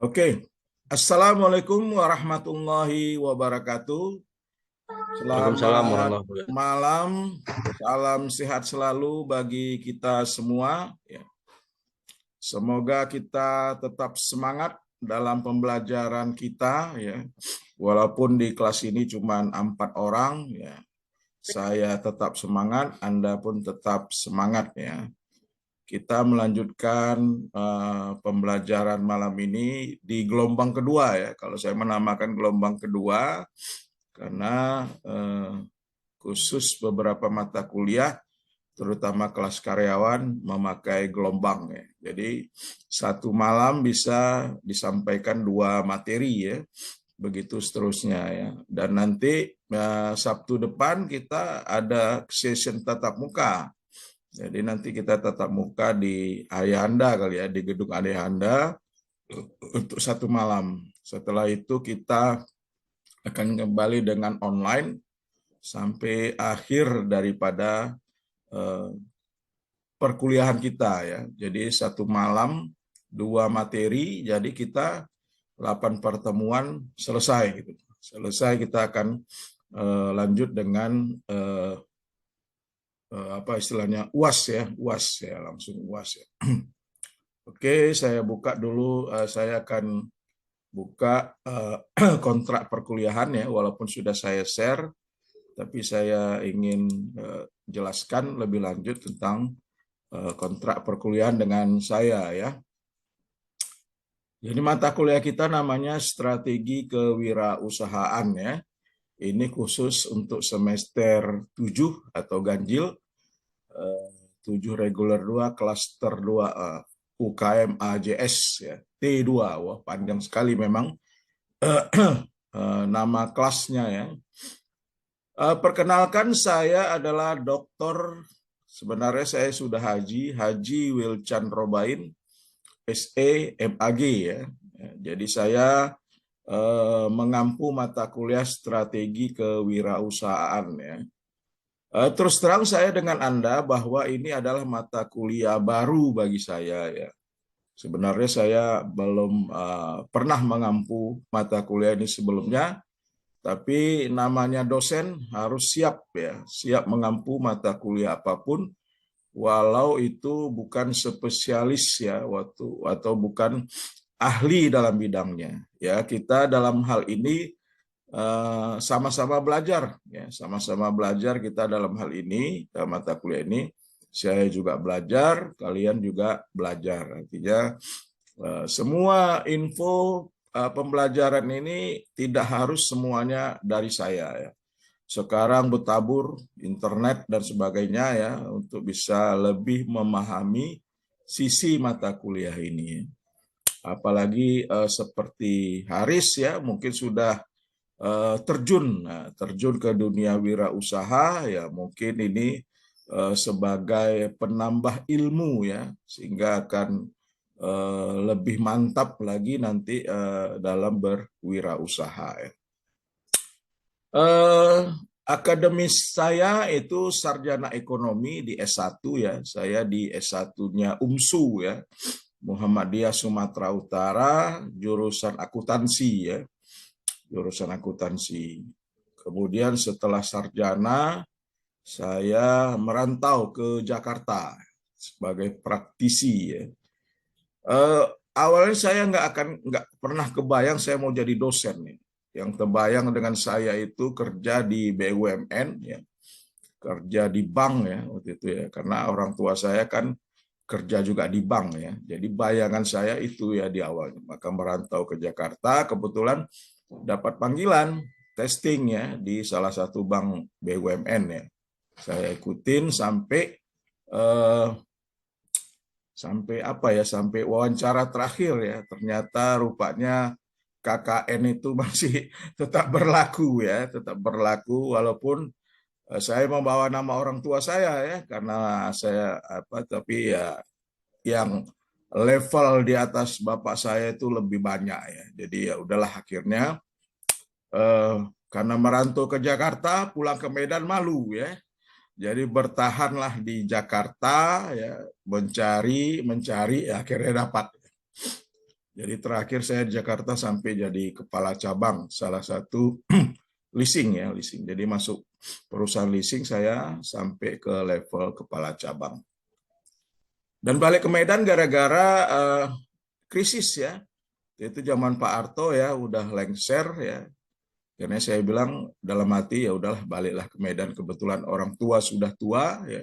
Oke, Assalamualaikum warahmatullahi wabarakatuh. Waalaikumsalam Selamat warahmatullahi wabarakatuh. malam, salam sehat selalu bagi kita semua. Ya. Semoga kita tetap semangat dalam pembelajaran kita. Ya. Walaupun di kelas ini cuma 4 orang, ya. Saya tetap semangat, Anda pun tetap semangat ya. Kita melanjutkan pembelajaran malam ini di gelombang kedua ya. Kalau saya menamakan gelombang kedua karena khusus beberapa mata kuliah, terutama kelas karyawan memakai gelombang ya. Jadi satu malam bisa disampaikan 2 materi ya. Begitu seterusnya ya. Dan nanti Sabtu depan kita ada session tatap muka. Jadi nanti kita tatap muka di Ayahanda kali ya, di gedung Ayahanda untuk satu malam. Setelah itu kita akan kembali dengan online sampai akhir daripada perkuliahan kita ya. Jadi satu malam 2 materi, jadi kita 8 pertemuan selesai gitu. Selesai kita akan lanjut dengan apa istilahnya UAS ya, langsung UAS ya. Oke, saya buka dulu, saya akan buka kontrak perkuliahan ya, walaupun sudah saya share, tapi saya ingin jelaskan lebih lanjut tentang kontrak perkuliahan dengan saya ya. Jadi mata kuliah kita namanya Strategi Kewirausahaan ya. Ini khusus untuk semester 7 atau ganjil, 7 reguler 2, klaster 2 UKM AJS ya, T2. Wah, panjang sekali memang nama kelasnya ya. Perkenalkan, saya adalah dokter, sebenarnya saya sudah Haji Wilchan Robain, SE MAG ya. Jadi saya mengampu mata kuliah Strategi Kewirausahaan ya. Terus terang saya dengan Anda bahwa ini adalah mata kuliah baru bagi saya ya. Sebenarnya saya belum pernah mengampu mata kuliah ini sebelumnya, tapi namanya dosen harus siap ya, siap mengampu mata kuliah apapun, walau itu bukan spesialis ya, atau bukan ahli dalam bidangnya. Ya, kita dalam hal ini sama-sama belajar ya, sama-sama belajar kita dalam hal ini, dalam mata kuliah ini. Saya juga belajar, kalian juga belajar. Artinya semua info pembelajaran ini tidak harus semuanya dari saya ya. Sekarang bertabur internet dan sebagainya ya, untuk bisa lebih memahami sisi mata kuliah ini. Apalagi seperti Haris ya, mungkin sudah terjun ke dunia wirausaha ya, mungkin ini sebagai penambah ilmu ya, sehingga akan lebih mantap lagi nanti dalam berwirausaha ya. Akademis saya itu sarjana ekonomi di S1 ya, saya di S1-nya UMSU ya, Muhammadiyah Sumatera Utara, jurusan akuntansi ya, jurusan akuntansi. Kemudian setelah sarjana, saya merantau ke Jakarta sebagai praktisi ya. Awalnya saya nggak pernah kebayang saya mau jadi dosen nih. Yang terbayang dengan saya itu kerja di BUMN ya, kerja di bank ya waktu itu ya, karena orang tua saya kan kerja juga di bank ya. Jadi bayangan saya itu ya di awalnya. Maka merantau ke Jakarta, kebetulan dapat panggilan testing ya di salah satu bank BUMN ya. Saya ikutin sampai sampai wawancara terakhir ya. Ternyata rupanya KKN itu masih tetap berlaku ya, tetap berlaku walaupun saya membawa nama orang tua saya ya, karena saya tapi ya yang level di atas bapak saya itu lebih banyak ya. Jadi ya udahlah, akhirnya karena merantau ke Jakarta, pulang ke Medan malu ya. Jadi bertahanlah di Jakarta ya, mencari ya, akhirnya dapat. Jadi terakhir saya di Jakarta sampai jadi kepala cabang salah satu leasing ya, leasing. Jadi masuk perusahaan leasing saya sampai ke level kepala cabang. Dan balik ke Medan gara-gara krisis ya. Itu zaman Pak Harto ya, udah lengser ya. Karena saya bilang dalam hati ya udahlah baliklah ke Medan, kebetulan orang tua sudah tua ya.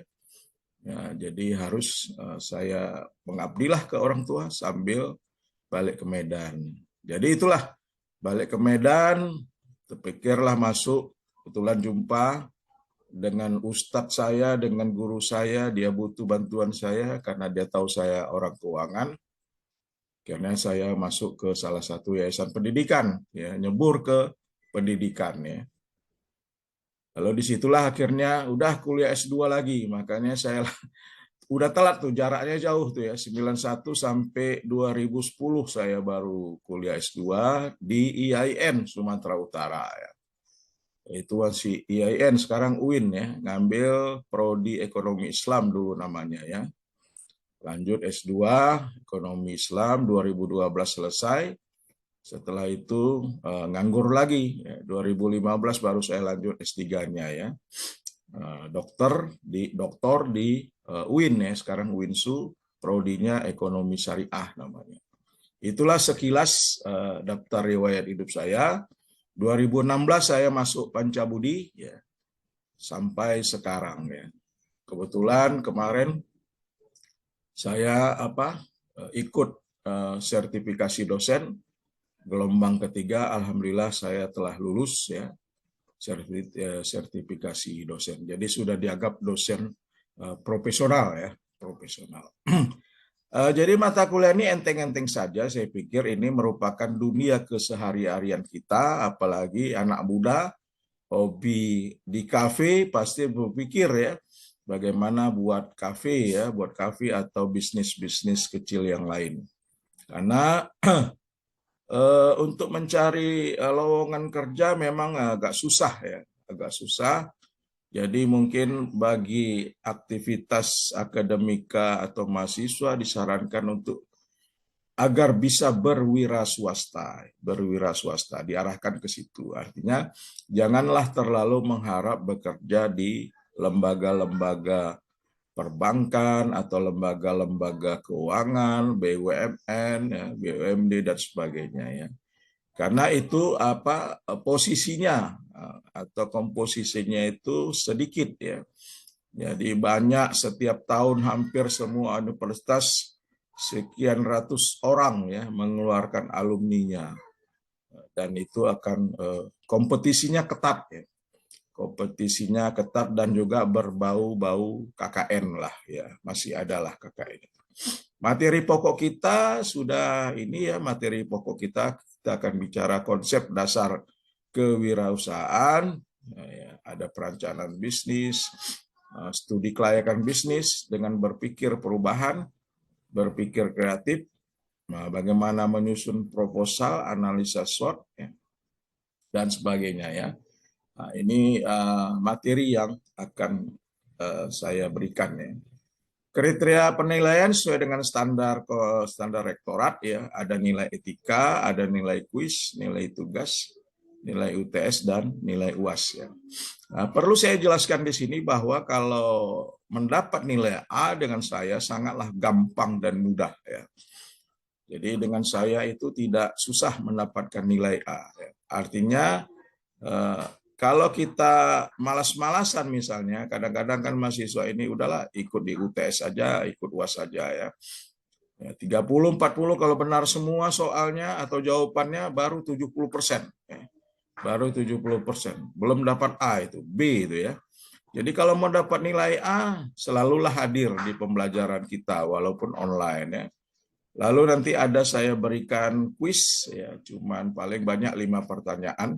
Ya, jadi harus saya mengabdilah ke orang tua sambil balik ke Medan. Jadi itulah balik ke Medan, terpikirlah masuk, kebetulan jumpa dengan ustadz saya, dengan guru saya, dia butuh bantuan saya karena dia tahu saya orang keuangan. Karena saya masuk ke salah satu yayasan pendidikan, ya, nyebur ke pendidikan ya. Lalu disitulah akhirnya udah kuliah S2 lagi, makanya saya udah telat tuh, jaraknya jauh tuh ya, 91 sampai 2010 saya baru kuliah S2 di IAIN Sumatera Utara ya. Itu masih IAIN, sekarang UIN ya, ngambil prodi ekonomi Islam dulu namanya ya. Lanjut S2 ekonomi Islam 2012 selesai. Setelah itu nganggur lagi, ya. 2015 baru saya lanjut S3-nya ya. Doktor di UIN ya, sekarang UINSU, prodinya ekonomi syariah namanya. Itulah sekilas daftar riwayat hidup saya. 2016 saya masuk Pancabudi ya, sampai sekarang ya. Kebetulan kemarin saya ikut sertifikasi dosen gelombang ketiga, alhamdulillah saya telah lulus ya, sertifikasi dosen. Jadi sudah dianggap dosen profesional ya, profesional. Jadi mata kuliah ini enteng-enteng saja, saya pikir ini merupakan dunia kesehari-harian kita, apalagi anak muda, hobi di kafe pasti berpikir ya, bagaimana buat kafe ya, buat kafe atau bisnis-bisnis kecil yang lain. Karena untuk mencari lowongan kerja memang agak susah ya, agak susah. Jadi mungkin bagi aktivitas akademika atau mahasiswa disarankan untuk agar bisa berwira swasta, diarahkan ke situ. Artinya janganlah terlalu mengharap bekerja di lembaga-lembaga perbankan atau lembaga-lembaga keuangan, BUMN, ya, BUMD dan sebagainya ya. Karena itu posisinya atau komposisinya itu sedikit ya. Jadi banyak, setiap tahun hampir semua universitas sekian ratus orang ya mengeluarkan alumninya. Dan itu akan kompetisinya ketat ya. Kompetisinya ketat dan juga berbau-bau KKN lah ya, masih adalah KKN. Materi pokok kita sudah ini ya, materi pokok kita akan bicara konsep dasar kewirausahaan, ya, ada perencanaan bisnis, studi kelayakan bisnis dengan berpikir perubahan, berpikir kreatif, bagaimana menyusun proposal, analisa SWOT, ya, dan sebagainya ya. Nah, ini materi yang akan saya berikan ya. Kriteria penilaian sesuai dengan standar rektorat ya, ada nilai etika, ada nilai kuis, nilai tugas, nilai UTS dan nilai UAS ya. Nah, perlu saya jelaskan di sini bahwa kalau mendapat nilai A dengan saya sangatlah gampang dan mudah ya. Jadi dengan saya itu tidak susah mendapatkan nilai A. Ya. Artinya kalau kita malas-malasan misalnya, kadang-kadang kan mahasiswa ini udahlah ikut di UTS saja, ikut UAS saja ya. 30-40 kalau benar semua soalnya atau jawabannya baru 70%. Ya. Baru 70%. Belum dapat A itu, B itu ya. Jadi kalau mau dapat nilai A, selalulah hadir di pembelajaran kita walaupun online ya. Lalu nanti ada saya berikan kuis ya, cuman paling banyak 5 pertanyaan.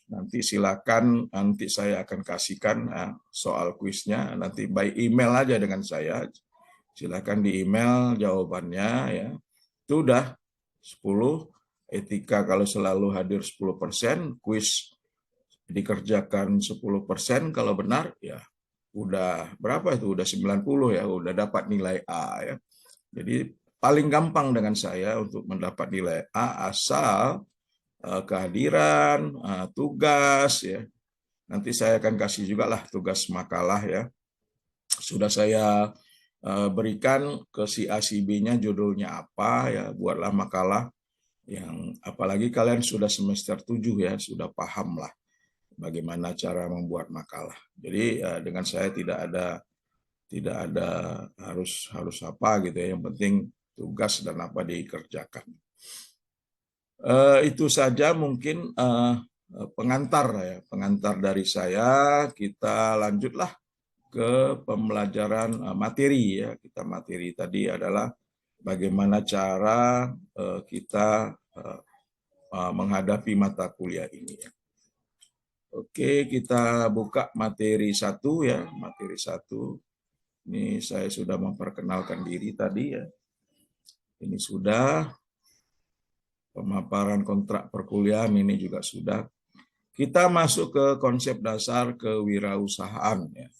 Nanti silakan, nanti saya akan kasihkan soal kuisnya, nanti by email aja dengan saya. Silakan di email jawabannya ya. Itu udah 10, etika kalau selalu hadir 10%, kuis dikerjakan 10% kalau benar ya. Udah berapa itu? Udah 90 ya, udah dapat nilai A ya. Jadi paling gampang dengan saya untuk mendapat nilai A asal kehadiran, tugas ya. Nanti saya akan kasih juga lah tugas makalah ya. Sudah saya berikan ke si A si B-nya judulnya apa ya, buatlah makalah yang apalagi kalian sudah semester 7 ya, sudah paham lah bagaimana cara membuat makalah. Jadi dengan saya tidak ada harus apa gitu ya, yang penting tugas dan apa dikerjakan. Itu saja mungkin pengantar dari saya. Kita lanjutlah ke pembelajaran materi ya. Kita materi tadi adalah bagaimana cara kita menghadapi mata kuliah ini. Oke, kita buka materi 1 ya, materi 1. Ini saya sudah memperkenalkan diri tadi ya. Ini sudah pemaparan kontrak perkuliahan ini juga sudah. Kita masuk ke konsep dasar kewirausahaan ya.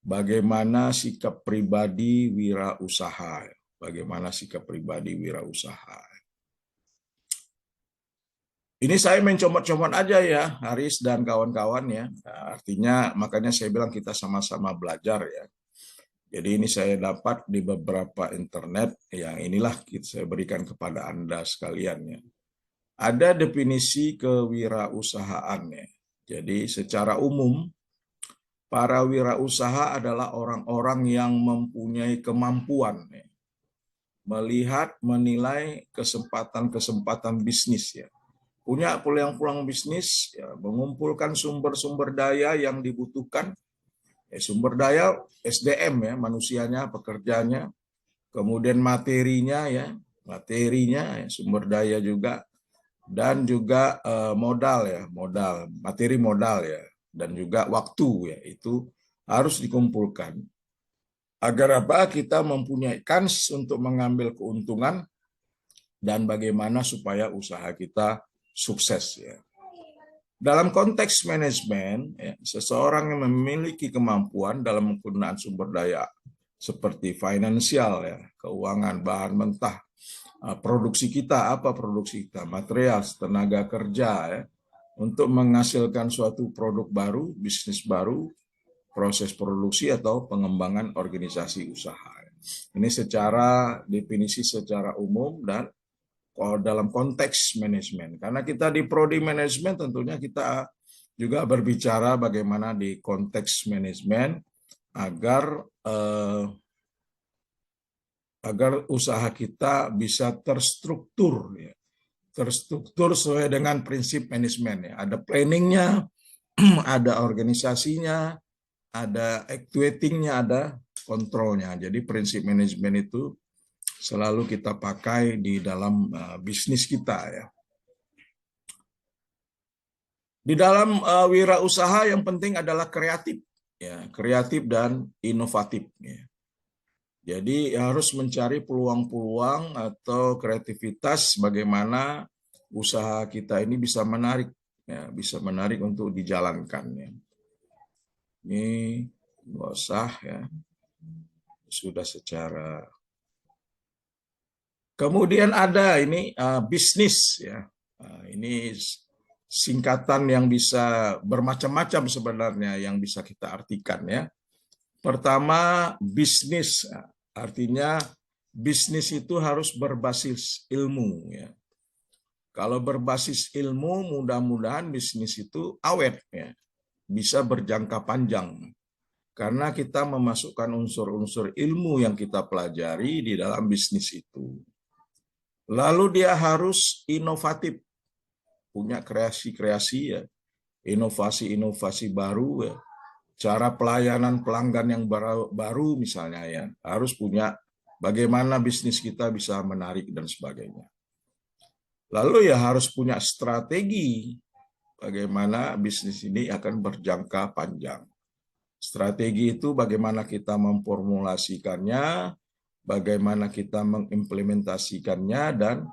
Bagaimana sikap pribadi wirausaha? Bagaimana sikap pribadi wirausaha? Ini saya mencomot-comot aja ya, Haris dan kawan-kawan ya. Nah, artinya makanya saya bilang kita sama-sama belajar ya. Jadi ini saya dapat di beberapa internet, yang inilah saya berikan kepada Anda sekalian ya. Ada definisi kewirausahaan ya. Jadi secara umum, para wirausaha adalah orang-orang yang mempunyai kemampuan ya, melihat, menilai kesempatan-kesempatan bisnis ya. Punya peluang-peluang bisnis, ya, mengumpulkan sumber-sumber daya yang dibutuhkan, sumber daya SDM ya, manusianya, pekerjanya, kemudian materinya ya, sumber daya juga, dan juga modal ya, materi modal ya, dan juga waktu ya, itu harus dikumpulkan agar apa, kita mempunyai kans untuk mengambil keuntungan dan bagaimana supaya usaha kita sukses ya. Dalam konteks manajemen, ya, seseorang yang memiliki kemampuan dalam penggunaan sumber daya seperti finansial ya, keuangan, bahan mentah, produksi kita, material, tenaga kerja ya, untuk menghasilkan suatu produk baru, bisnis baru, proses produksi atau pengembangan organisasi usaha. Ini secara definisi secara umum dan dalam konteks manajemen. Karena kita di prodi manajemen tentunya kita juga berbicara bagaimana di konteks manajemen agar usaha kita bisa terstruktur ya. Terstruktur sesuai dengan prinsip manajemen ya. Ada planningnya, ada organisasinya, ada actuatingnya, ada kontrolnya. Jadi prinsip manajemen itu selalu kita pakai di dalam bisnis kita ya. Di dalam wirausaha yang penting adalah kreatif ya, kreatif dan inovatif ya. Jadi harus mencari peluang-peluang atau kreativitas bagaimana usaha kita ini bisa menarik ya, bisa menarik untuk dijalankan ya. Ini nggak usah ya, sudah secara. Kemudian ada ini bisnis ya. Ini singkatan yang bisa bermacam-macam sebenarnya yang bisa kita artikan ya. Pertama, bisnis artinya bisnis itu harus berbasis ilmu ya. Kalau berbasis ilmu, mudah-mudahan bisnis itu awet ya, bisa berjangka panjang. Karena kita memasukkan unsur-unsur ilmu yang kita pelajari di dalam bisnis itu. Lalu dia harus inovatif, punya kreasi-kreasi ya, inovasi-inovasi baru ya, cara pelayanan pelanggan yang baru misalnya ya, harus punya bagaimana bisnis kita bisa menarik dan sebagainya. Lalu ya harus punya strategi bagaimana bisnis ini akan berjangka panjang. Strategi itu bagaimana kita memformulasikannya, bagaimana kita mengimplementasikannya, dan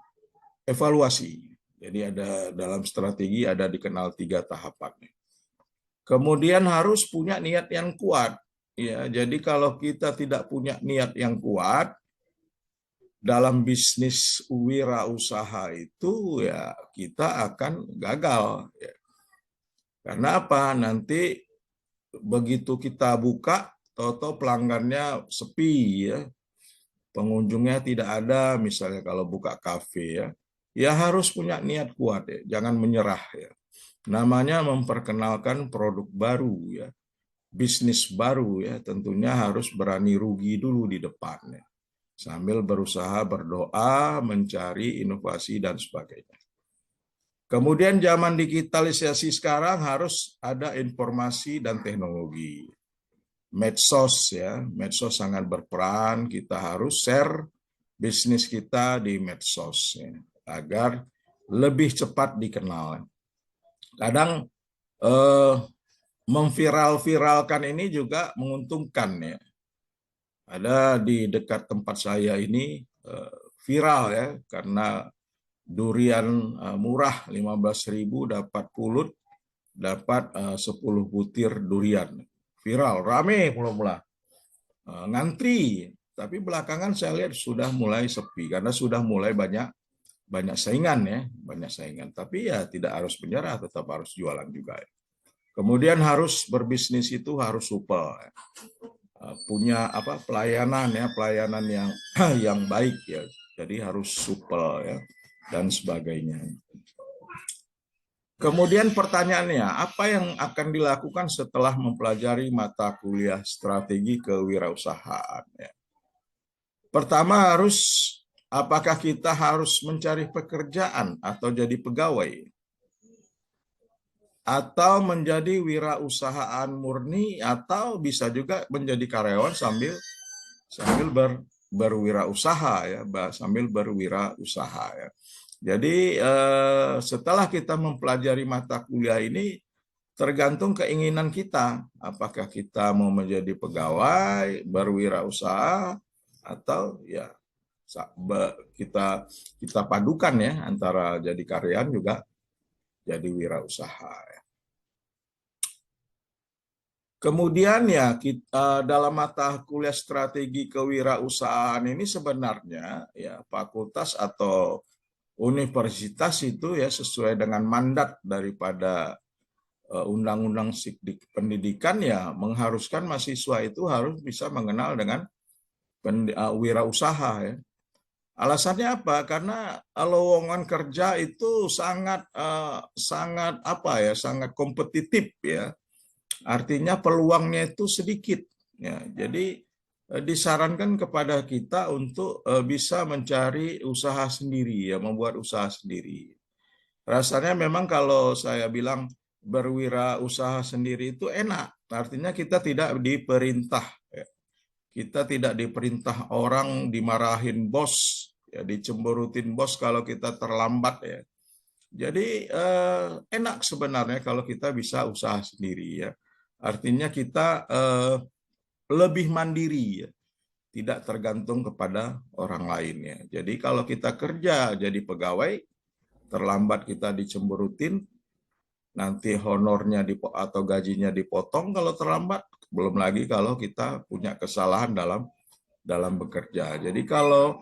evaluasi. Jadi ada dalam strategi ada dikenal 3 tahapan. Kemudian harus punya niat yang kuat. Ya, jadi kalau kita tidak punya niat yang kuat dalam bisnis wirausaha itu ya kita akan gagal. Ya. Karena apa? Nanti begitu kita buka, toto pelanggannya sepi ya, pengunjungnya tidak ada. Misalnya kalau buka kafe ya, ya harus punya niat kuat ya, jangan menyerah ya. Namanya memperkenalkan produk baru ya, bisnis baru ya, tentunya harus berani rugi dulu di depannya. Sambil berusaha berdoa, mencari inovasi dan sebagainya. Kemudian zaman digitalisasi sekarang harus ada informasi dan teknologi. Medsos ya, medsos sangat berperan, kita harus share bisnis kita di medsos ya, agar lebih cepat dikenal. Kadang memviral-viralkan ini juga menguntungkan ya. Ada di dekat tempat saya ini viral ya, karena durian murah 15.000 dapat pulut, dapat 10 butir durian. Viral, rame mula-mula. Ngantri, tapi belakangan saya lihat sudah mulai sepi karena sudah mulai banyak saingan ya, banyak saingan. Tapi ya tidak harus menyerah, tetap harus jualan juga ya. Kemudian harus berbisnis itu harus supel. Ya. Punya pelayanan ya, pelayanan yang yang baik ya. Jadi harus supel ya dan sebagainya. Kemudian pertanyaannya, apa yang akan dilakukan setelah mempelajari mata kuliah strategi kewirausahaan? Ya. Pertama apakah kita harus mencari pekerjaan atau jadi pegawai? Atau menjadi wirausahaan murni, atau bisa juga menjadi karyawan sambil berwirausaha ya, sambil berwirausaha ya. Jadi setelah kita mempelajari mata kuliah ini tergantung keinginan kita, apakah kita mau menjadi pegawai, berwirausaha, atau ya kita padukan ya antara jadi karyawan juga jadi wirausaha. Ya. Kemudian ya kita dalam mata kuliah strategi kewirausahaan ini sebenarnya ya fakultas atau universitas itu ya sesuai dengan mandat daripada undang-undang pendidikan ya mengharuskan mahasiswa itu harus bisa mengenal dengan wirausaha ya. Alasannya apa? Karena lowongan kerja itu sangat sangat kompetitif ya. Artinya peluangnya itu sedikit ya. Jadi disarankan kepada kita untuk bisa mencari usaha sendiri ya, membuat usaha sendiri. Rasanya memang kalau saya bilang berwirausaha sendiri itu enak. Artinya kita tidak diperintah ya. Kita tidak diperintah orang, dimarahin bos, ya dicemberutin bos kalau kita terlambat ya. Jadi enak sebenarnya kalau kita bisa usaha sendiri ya. Artinya kita lebih mandiri ya, tidak tergantung kepada orang lain ya. Jadi kalau kita kerja jadi pegawai, terlambat kita dicemberutin, nanti honornya atau gajinya dipotong kalau terlambat, belum lagi kalau kita punya kesalahan dalam bekerja. Jadi kalau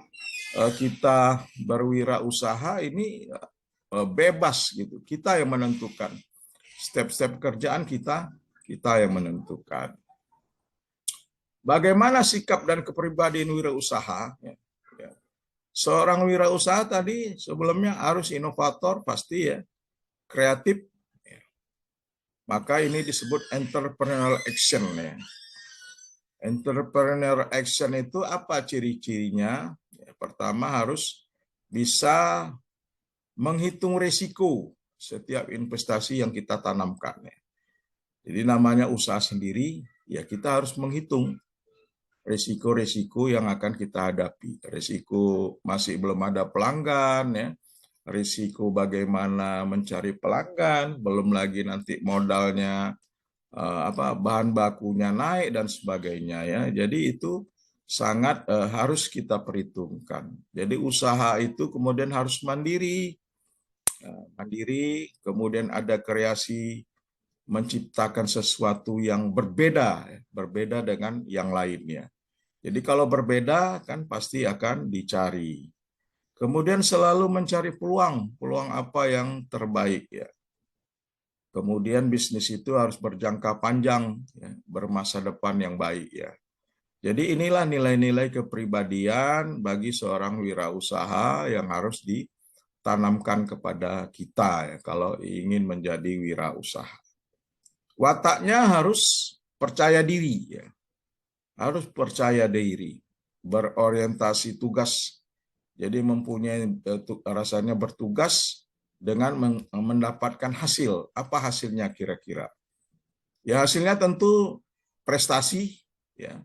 kita berwirausaha ini bebas gitu, kita yang menentukan step-step kerjaan kita yang menentukan. Bagaimana sikap dan kepribadian wirausaha? Ya. Seorang wirausaha tadi sebelumnya harus inovator pasti ya, kreatif. Ya. Maka ini disebut entrepreneurial action ya. Entrepreneurial action itu apa ciri-cirinya? Ya, pertama harus bisa menghitung risiko setiap investasi yang kita tanamkan. Ya. Jadi namanya usaha sendiri, ya kita harus menghitung risiko-risiko yang akan kita hadapi. Risiko masih belum ada pelanggan, ya. Risiko bagaimana mencari pelanggan, belum lagi nanti modalnya bahan bakunya naik dan sebagainya ya. Jadi itu sangat harus kita perhitungkan. Jadi usaha itu kemudian harus mandiri, kemudian ada kreasi menciptakan sesuatu yang berbeda dengan yang lainnya. Jadi kalau berbeda kan pasti akan dicari. Kemudian selalu mencari peluang, peluang apa yang terbaik ya. Kemudian bisnis itu harus berjangka panjang, ya, bermasa depan yang baik ya. Jadi inilah nilai-nilai kepribadian bagi seorang wirausaha yang harus ditanamkan kepada kita ya kalau ingin menjadi wirausaha. Wataknya harus percaya diri ya. Harus percaya diri, berorientasi tugas. Jadi mempunyai rasanya bertugas dengan mendapatkan hasil. Apa hasilnya kira-kira? Ya hasilnya tentu prestasi, ya,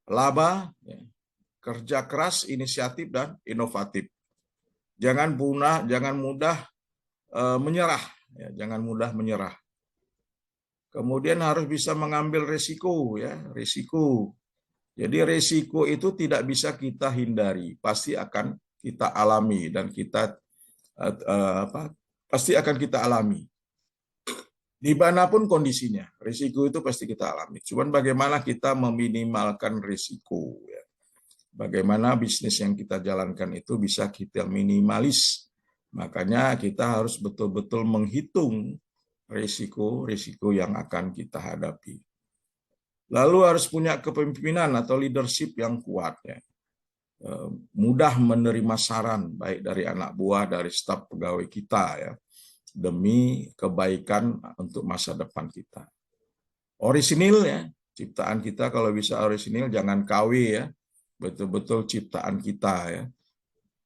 laba, ya, kerja keras, inisiatif dan inovatif. Jangan mudah menyerah, ya, jangan mudah menyerah. Kemudian harus bisa mengambil risiko, ya, risiko. Jadi risiko itu tidak bisa kita hindari, pasti akan kita alami dan kita pasti akan kita alami. Dimanapun kondisinya, risiko itu pasti kita alami. Cuman bagaimana kita meminimalkan risiko, ya. Bagaimana bisnis yang kita jalankan itu bisa kita minimalis. Makanya kita harus betul-betul menghitung risiko-risiko yang akan kita hadapi. Lalu harus punya kepemimpinan atau leadership yang kuat, ya. Mudah menerima saran baik dari anak buah, dari staf pegawai kita ya, demi kebaikan untuk masa depan kita. Orisinil ya, ciptaan kita kalau bisa orisinil, jangan KW ya, betul-betul ciptaan kita ya.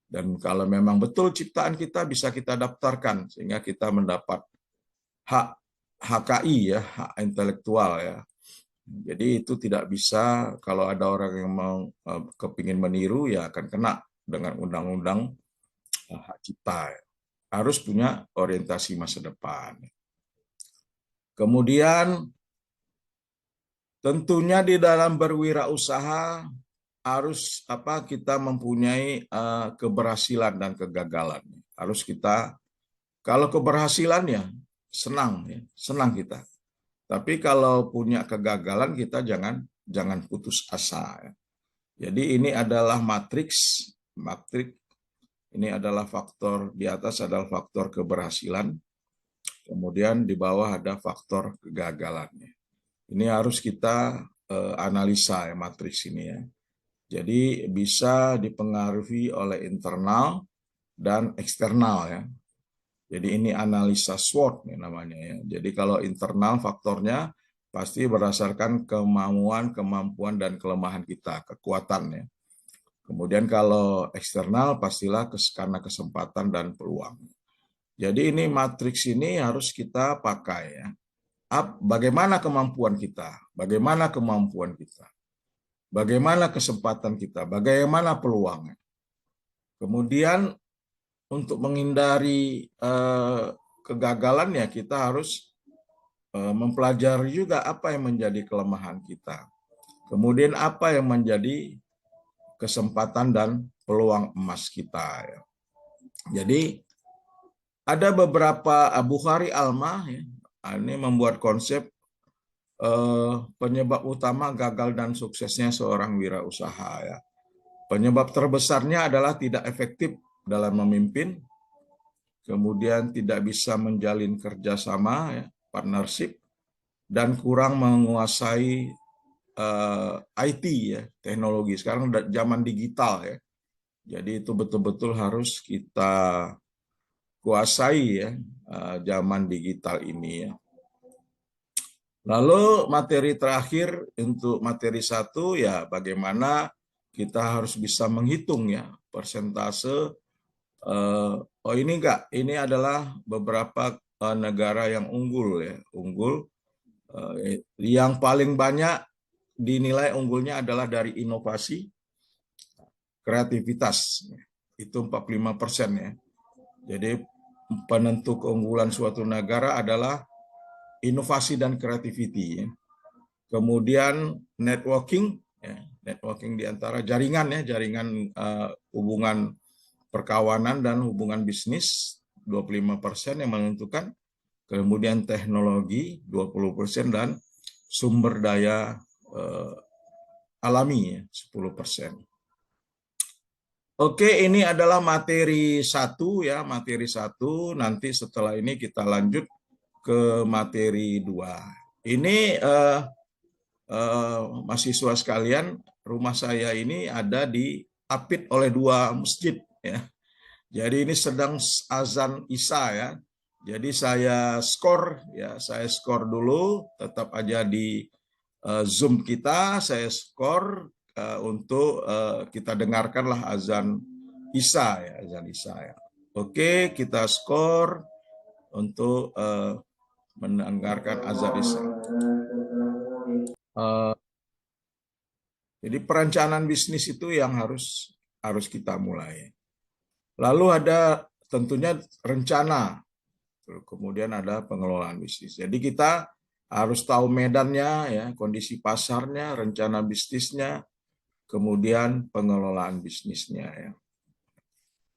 Dan kalau memang betul ciptaan kita bisa kita daftarkan sehingga kita mendapat hak HKI ya, hak intelektual ya. Jadi itu tidak bisa kalau ada orang yang mau kepingin meniru ya akan kena dengan undang-undang hak cipta. Harus punya orientasi masa depan. Kemudian tentunya di dalam berwirausaha harus kita mempunyai keberhasilan dan kegagalan. Harus kita, kalau keberhasilan ya senang kita. Tapi kalau punya kegagalan kita jangan putus asa. Jadi ini adalah matriks. Ini adalah faktor di atas adalah faktor keberhasilan. Kemudian di bawah ada faktor kegagalannya. Ini harus kita analisa ya matriks ini ya. Jadi bisa dipengaruhi oleh internal dan eksternal ya. Jadi ini analisa SWOT namanya ya. Jadi kalau internal faktornya pasti berdasarkan kemampuan dan kelemahan kita, kekuatan ya. Kemudian kalau eksternal pastilah karena kesempatan dan peluang. Jadi ini matriks ini harus kita pakai ya. Bagaimana kemampuan kita? Bagaimana kemampuan kita? Bagaimana kesempatan kita? Bagaimana peluangnya? Kemudian untuk menghindari kegagalan ya kita harus mempelajari juga apa yang menjadi kelemahan kita. Kemudian apa yang menjadi kesempatan dan peluang emas kita. Ya. Jadi ada beberapa Bukhari Alma ya, ini membuat konsep penyebab utama gagal dan suksesnya seorang wirausaha. Ya. Penyebab terbesarnya adalah tidak efektif dalam memimpin, kemudian tidak bisa menjalin kerjasama, ya, partnership, dan kurang menguasai IT ya, teknologi. Sekarang zaman digital ya, jadi itu betul-betul harus kita kuasai ya zaman digital ini ya. Lalu materi terakhir untuk materi 1 ya bagaimana kita harus bisa menghitung ya persentase. Ini enggak, ini adalah beberapa negara yang unggul ya, yang paling banyak dinilai unggulnya adalah dari inovasi, kreativitas, itu 45% ya. Jadi penentu keunggulan suatu negara adalah inovasi dan creativity. Ya. Kemudian networking, ya, networking di antara jaringan ya, jaringan hubungan perkawanan dan hubungan bisnis 25% yang menentukan, kemudian teknologi 20% dan sumber daya alami ya, 10%. Oke, ini adalah materi 1 ya, materi 1. Nanti setelah ini kita lanjut ke materi 2. Ini mahasiswa sekalian, rumah saya ini ada diapit oleh 2 masjid ya. Jadi ini sedang azan Isya ya. Jadi saya skor dulu, tetap aja di Zoom kita, saya skor untuk kita dengarkanlah azan Isya ya, azan Isya ya. Oke, kita skor untuk mendengarkan azan Isya. Jadi perencanaan bisnis itu yang harus kita mulai. Lalu ada tentunya rencana, kemudian ada pengelolaan bisnis. Jadi kita harus tahu medannya, ya, kondisi pasarnya, rencana bisnisnya, kemudian pengelolaan bisnisnya. Ya.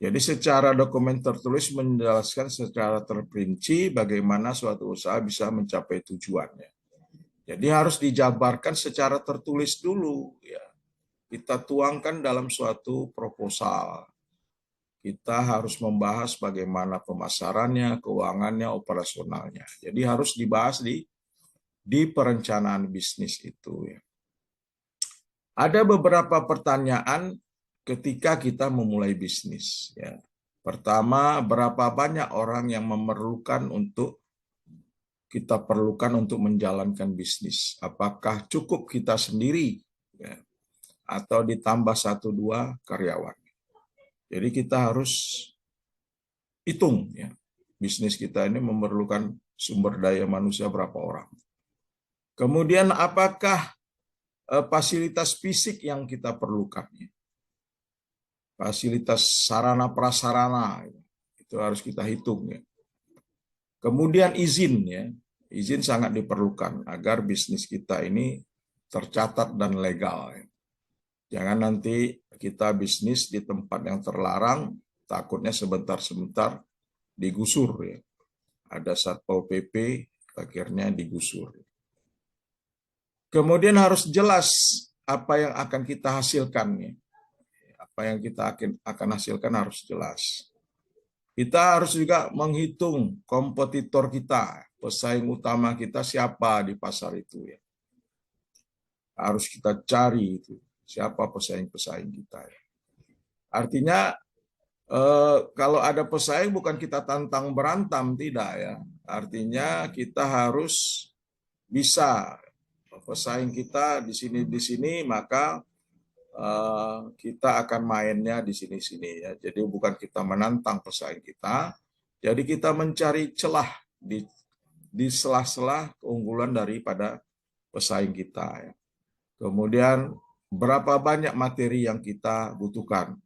Jadi secara dokumen tertulis menjelaskan secara terperinci bagaimana suatu usaha bisa mencapai tujuannya. Jadi harus dijabarkan secara tertulis dulu. Ya. Kita tuangkan dalam suatu proposal. Kita harus membahas bagaimana pemasarannya, keuangannya, operasionalnya. Jadi harus dibahas di perencanaan bisnis itu. Ya. Ada beberapa pertanyaan ketika kita memulai bisnis. Ya. Pertama, berapa banyak orang yang kita perlukan untuk menjalankan bisnis? Apakah cukup kita sendiri ya, atau ditambah 1-2 karyawan? Jadi kita harus hitung ya, bisnis kita ini memerlukan sumber daya manusia berapa orang. Kemudian apakah fasilitas fisik yang kita perlukan? Fasilitas sarana prasarana itu harus kita hitung ya. Kemudian izin ya, izin sangat diperlukan agar bisnis kita ini tercatat dan legal. Ya. Jangan nanti kita bisnis di tempat yang terlarang, takutnya sebentar-sebentar digusur ya. Ada Satpol PP, akhirnya digusur. Kemudian harus jelas apa yang akan kita hasilkan ya. Apa yang kita akan hasilkan harus jelas. Kita harus juga menghitung kompetitor kita, pesaing utama kita siapa di pasar itu ya. Harus kita cari itu, siapa pesaing-pesaing kita ya. Artinya kalau ada pesaing bukan kita tantang berantam, tidak ya. Artinya kita harus bisa pesaing kita di sini maka kita akan mainnya di sini ya. Jadi bukan kita menantang pesaing kita, jadi kita mencari celah di sela-sela keunggulan daripada pesaing kita ya. Kemudian berapa banyak materi yang kita butuhkan,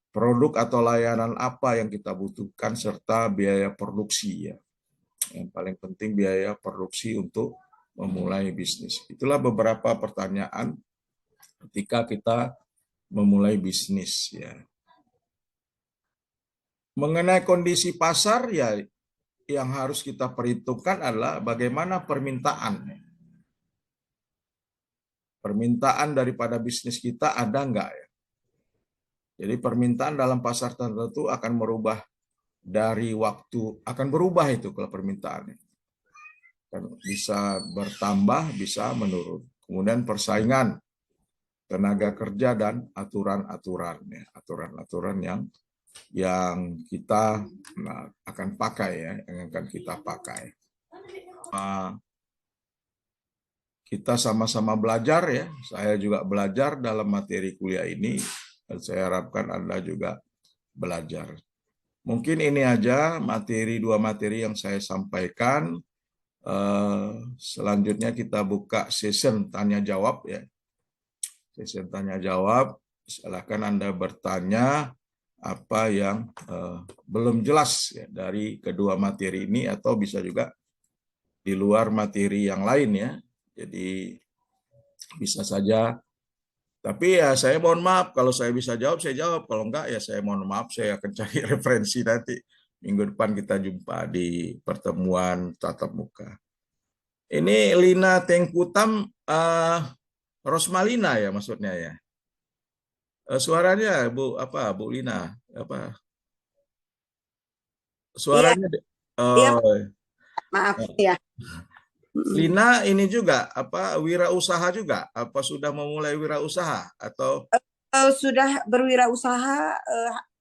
produk atau layanan apa yang kita butuhkan, serta biaya produksi ya. Yang paling penting biaya produksi untuk memulai bisnis. Itulah beberapa pertanyaan ketika kita memulai bisnis ya. Mengenai kondisi pasar ya, yang harus kita perhitungkan adalah bagaimana permintaan. Permintaan daripada bisnis kita ada enggak ya. Jadi permintaan dalam pasar tertentu akan merubah dari waktu, akan berubah itu kalau permintaannya. Bisa bertambah, bisa menurun. Kemudian persaingan, tenaga kerja, dan aturan-aturan ya, aturan-aturan yang kita akan pakai ya, yang akan kita pakai. Kita sama-sama belajar ya. Saya juga belajar dalam materi kuliah ini, dan saya harapkan Anda juga belajar. Mungkin ini aja dua materi yang saya sampaikan. Selanjutnya kita buka session tanya jawab ya. Sesi tanya jawab, silakan Anda bertanya apa yang belum jelas ya, dari kedua materi ini, atau bisa juga di luar materi yang lain ya. Jadi bisa saja. Tapi ya saya mohon maaf, kalau saya bisa jawab, saya jawab. Kalau enggak ya saya mohon maaf, saya akan cari referensi nanti. Minggu depan kita jumpa di pertemuan tatap muka. Ini Lina Tengkutam, Rosmalina ya maksudnya ya. Suaranya Bu Lina apa Iya, suaranya iya, oh, maaf ya. Mm. Lina ini juga apa wirausaha juga apa sudah memulai wirausaha atau Sudah berwirausaha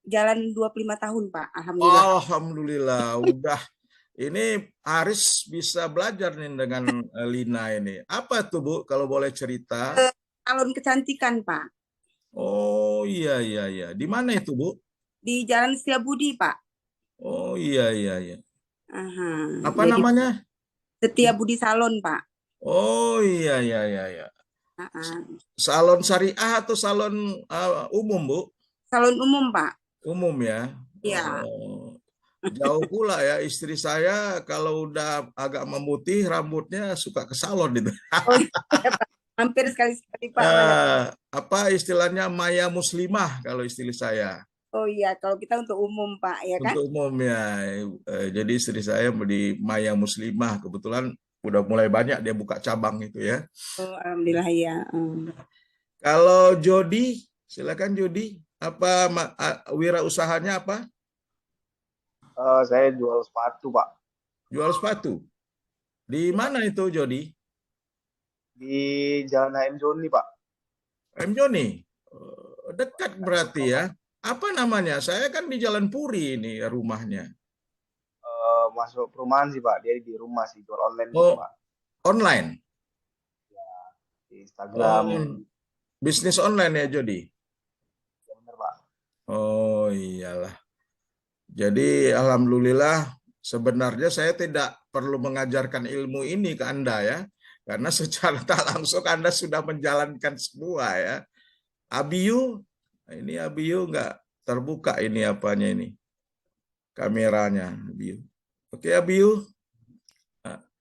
jalan 25 tahun, Pak. Alhamdulillah. Alhamdulillah udah ini Aris bisa belajar nih dengan Lina ini. Apa tuh Bu kalau boleh cerita? Salon kecantikan, Pak. Oh iya iya iya. Di mana itu Bu? Di Jalan Setiabudi, Pak. Oh iya iya iya. Aha. Apa Jadi namanya? Setiabudi Salon, Pak. Oh iya iya iya iya. Aha. Salon syariah atau salon umum, Bu? Salon umum, Pak. Umum ya. Iya. Oh, jauh pula ya istri saya kalau udah agak memutih rambutnya suka ke salon itu. Oh iya, Pak. Hampir sekali-sekali, Pak. Banyak. Apa istilahnya Maya Muslimah kalau istilah saya. Oh iya, kalau kita untuk umum, Pak, ya kan? Untuk umum ya. Jadi istri saya di Maya Muslimah kebetulan udah mulai banyak dia buka cabang itu ya. Oh, alhamdulillah ya. Kalau Jody, silakan Jody. Apa wirausahanya apa? Saya jual sepatu, Pak. Jual sepatu. Di Ya, mana itu Jody? di Jalan HM Joni, Pak. M Joni. Dekat berarti ya. Apa namanya? Saya kan di Jalan Puri ini rumahnya. Masuk perumahan sih, Pak. Dia di rumah sih, jual online gitu, Oh, Pak. online. Di Oh, Instagram. bisnis online ya Jody. Ya, bener, Pak. Oh iyalah. Jadi alhamdulillah sebenarnya saya tidak perlu mengajarkan ilmu ini ke Anda ya. Karena secara tak langsung Anda sudah menjalankan semua ya. Abiu, ini Abiu nggak terbuka ini apanya ini. Kameranya Abiu. Oke Abiu.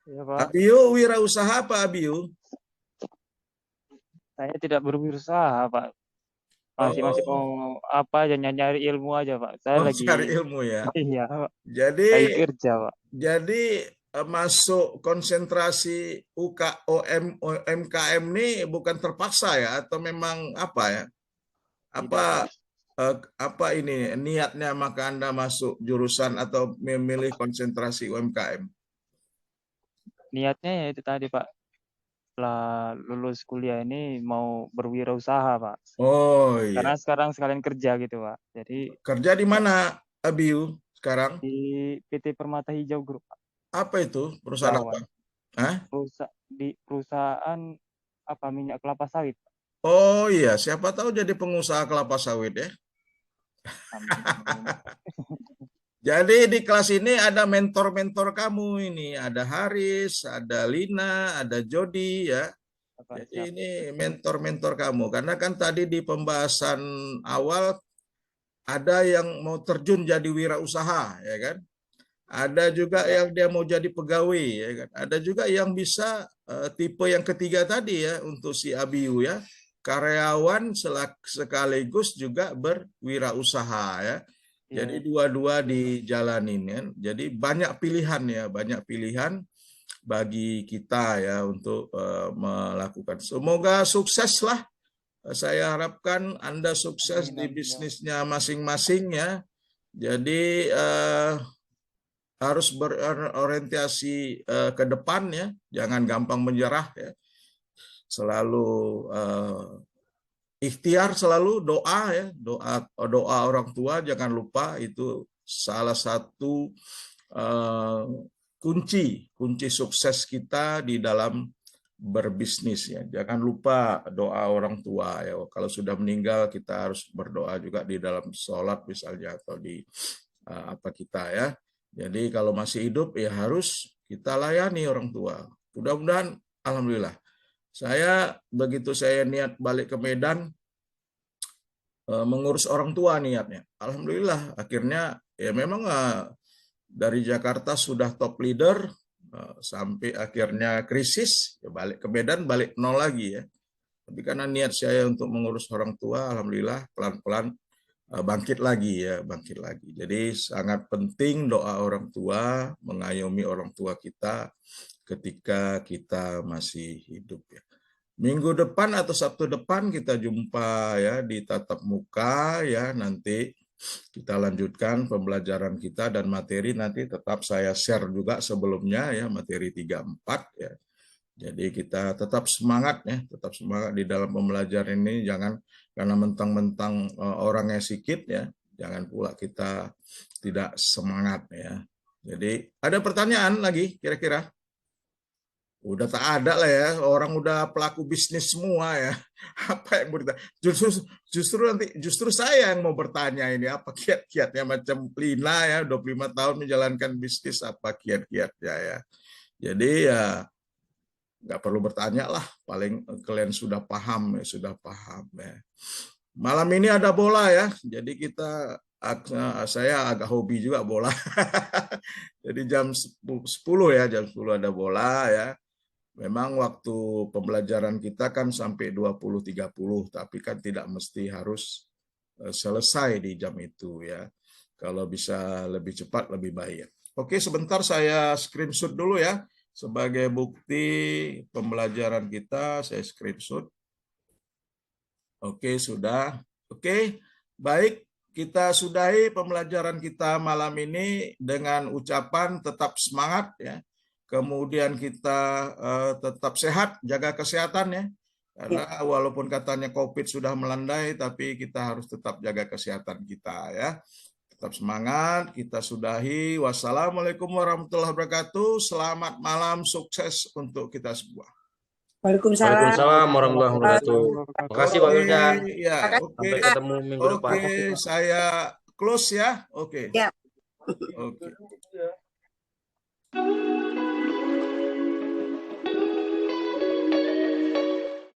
Ya Pak, Abiu wirausaha apa Abiu? saya tidak berwirausaha Pak. Masih Oh, mau apa aja nyari ilmu aja Pak. Saya cari lagi ilmu ya. iya Pak. Jadi Lagi kerja Pak. Jadi masuk konsentrasi UMKM ini bukan terpaksa ya atau memang apa ya? Tidak Pak. Apa ini niatnya maka Anda masuk jurusan atau memilih konsentrasi UMKM? Niatnya ya itu tadi Pak. Setelah lulus kuliah ini mau berwirausaha Pak. Oh iya. Karena sekarang sekalian kerja gitu Pak. Jadi Kerja di mana Abiu sekarang? di PT Permata Hijau Group Pak. Apa itu? Perusahaan apa? Gawan. Hah? Di perusahaan apa minyak kelapa sawit Pak. Oh iya, siapa tahu jadi pengusaha kelapa sawit ya. Amin. Amin. Jadi di kelas ini ada mentor-mentor kamu ini, ada Haris, ada Lina, ada Jody ya. Pak, Jadi siap. ini mentor-mentor kamu karena kan tadi di pembahasan awal ada yang mau terjun jadi wirausaha ya kan. Ada juga Iya. yang dia mau jadi pegawai ya kan. Ada juga yang bisa tipe yang ketiga tadi ya untuk si Abiu ya. Karyawan sekaligus juga berwirausaha ya. Jadi Iya. dua-dua dijalanin ya. Jadi banyak pilihan ya, banyak pilihan bagi kita ya untuk melakukan. Semoga sukses lah. Saya harapkan Anda sukses Amin, di amin, ya. bisnisnya masing-masing ya. Jadi harus berorientasi ke depan ya, jangan gampang menyerah ya. Selalu ikhtiar, selalu doa ya, doa orang tua jangan lupa itu salah satu kunci sukses kita di dalam berbisnis ya. Jangan lupa doa orang tua ya. Kalau sudah meninggal kita harus berdoa juga di dalam sholat misalnya atau di apa kita ya. Jadi kalau masih hidup ya harus kita layani orang tua. Mudah-mudahan alhamdulillah. Begitu saya niat balik ke Medan mengurus orang tua niatnya. Alhamdulillah akhirnya ya memang dari Jakarta sudah top leader sampai akhirnya krisis ya balik ke Medan balik nol lagi ya. Tapi karena niat saya untuk mengurus orang tua, alhamdulillah pelan-pelan bangkit lagi ya, bangkit lagi. Jadi sangat penting doa orang tua, mengayomi orang tua kita ketika kita masih hidup ya. Minggu depan atau Sabtu depan kita jumpa ya di tatap muka ya, nanti kita lanjutkan pembelajaran kita dan materi nanti tetap saya share juga sebelumnya ya, materi 3-4 ya. Jadi kita tetap semangat ya, tetap semangat di dalam pembelajaran ini, jangan karena mentang-mentang orangnya sedikit ya, jangan pula kita tidak semangat ya. Jadi ada pertanyaan lagi kira-kira? Udah tak ada lah ya, orang udah pelaku bisnis semua ya. Apa yang mau ditanya? Justru saya yang mau bertanya ini, apa kiat-kiatnya, macam Lina ya, 25 tahun menjalankan bisnis, apa kiat-kiatnya ya. Jadi ya nggak perlu bertanya lah, paling kalian sudah paham ya, Malam ini ada bola ya, jadi saya agak hobi juga bola. Jadi jam 10 ya, jam 10 ada bola ya. Memang waktu pembelajaran kita kan sampai 20.30, tapi kan tidak mesti harus selesai di jam itu ya. Kalau bisa lebih cepat lebih baik. Oke, sebentar saya screenshot dulu ya. Sebagai bukti pembelajaran kita, saya screenshot. Oke, sudah. Oke, baik. Kita sudahi pembelajaran kita malam ini dengan ucapan tetap semangat ya. Kemudian kita tetap sehat, jaga kesehatan ya. Karena walaupun katanya COVID sudah melandai, tapi kita harus tetap jaga kesehatan kita ya. Tetap semangat, kita sudahi. Wassalamualaikum warahmatullahi wabarakatuh. Selamat malam, sukses untuk kita semua. Waalaikumsalam. Waalaikumsalam warahmatullahi wabarakatuh. Makasih Pak Wildan. Ya, oke. Sampai ketemu minggu depan. Oke, saya close ya. Oke. Ya. Oke.